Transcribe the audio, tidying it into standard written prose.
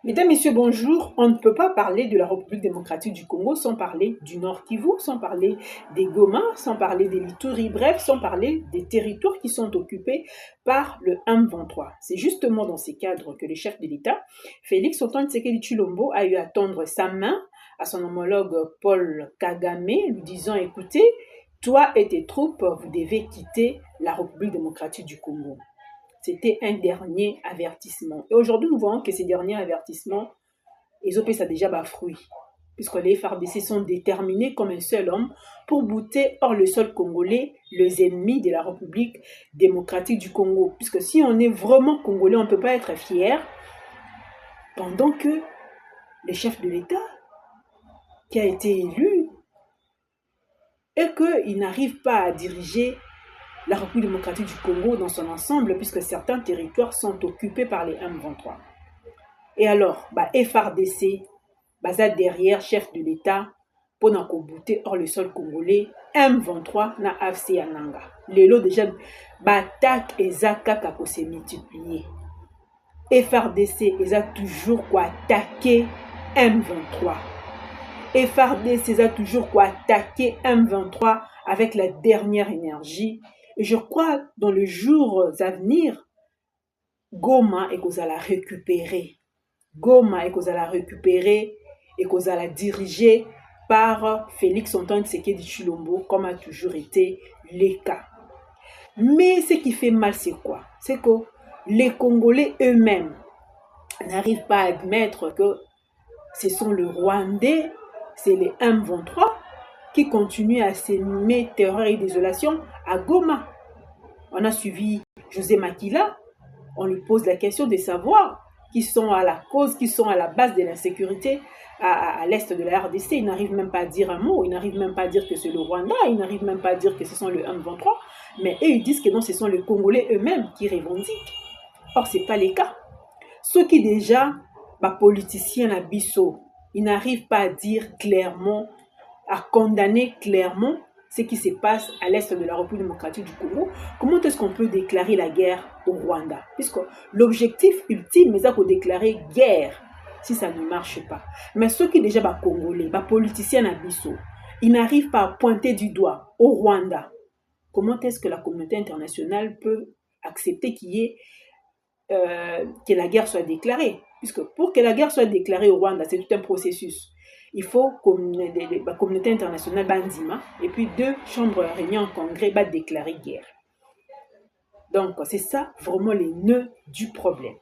Mesdames, Messieurs, bonjour. On ne peut pas parler de la République démocratique du Congo sans parler du Nord Kivu, sans parler des Goma, sans parler des Lituri, bref, sans parler des territoires qui sont occupés par le M23. C'est justement dans ces cadres que le chef de l'État, Félix Antoine Tshisekedi Tshilombo, a eu à tendre sa main à son homologue Paul Kagame, lui disant « Écoutez, toi et tes troupes, vous devez quitter la République démocratique du Congo ». C'était un dernier avertissement. Et aujourd'hui, nous voyons que ces derniers avertissements, ils ont fait ça déjà fruit. Puisque les FARDC sont déterminés comme un seul homme pour bouter hors le sol congolais les ennemis de la République démocratique du Congo. Puisque si on est vraiment congolais, on ne peut pas être fier pendant que le chef de l'État, qui a été élu, et qu'il n'arrive pas à diriger la République démocratique du Congo dans son ensemble, puisque certains territoires sont occupés par les M23. Et alors, FARDC, ça derrière chef de l'État, pour n'a bouter hors le sol congolais, M23 na AFC Yananga. Les lots déjà, attaque et zaka kako se multiplier. FARDC, ils ont toujours quoi attaquer M23. FARDC, ils ont toujours quoi attaquer M23 avec la dernière énergie. Et je crois dans les jours à venir, Goma et qu'on la récupérer. Goma et qu'on la récupérer et qu'on la diriger par Félix Antoine Tshisekedi Tshilombo, comme a toujours été le cas. Mais ce qui fait mal, c'est quoi? C'est que les Congolais eux-mêmes n'arrivent pas à admettre que ce sont les Rwandais, c'est les M23, qui continue à s'aimer terreur et désolation à Goma. On a suivi José Makila, on lui pose la question de savoir qui sont à la cause, qui sont à la base de l'insécurité à l'est de la RDC. Il n'arrive même pas à dire un mot, il n'arrive même pas à dire que c'est le Rwanda, il n'arrive même pas à dire que ce sont le M23, mais eux ils disent que non, ce sont les Congolais eux-mêmes qui revendiquent. Or, ce n'est pas le cas. Ceux qui déjà, politiciens à Bisso, ils n'arrivent pas à dire clairement, à condamner clairement ce qui se passe à l'est de la République démocratique du Congo. Comment est-ce qu'on peut déclarer la guerre au Rwanda? Puisque l'objectif ultime, c'est de déclarer guerre si ça ne marche pas. Mais ceux qui déjà congolais, politiciens à Bisso, ils n'arrivent pas à pointer du doigt au Rwanda. Comment est-ce que la communauté internationale peut accepter qu'il y ait que la guerre soit déclarée? Puisque pour que la guerre soit déclarée au Rwanda, c'est tout un processus. Il faut que la communauté internationale bandima et puis 2 chambres réunies en congrès déclarer guerre. Donc, c'est ça vraiment les nœuds du problème.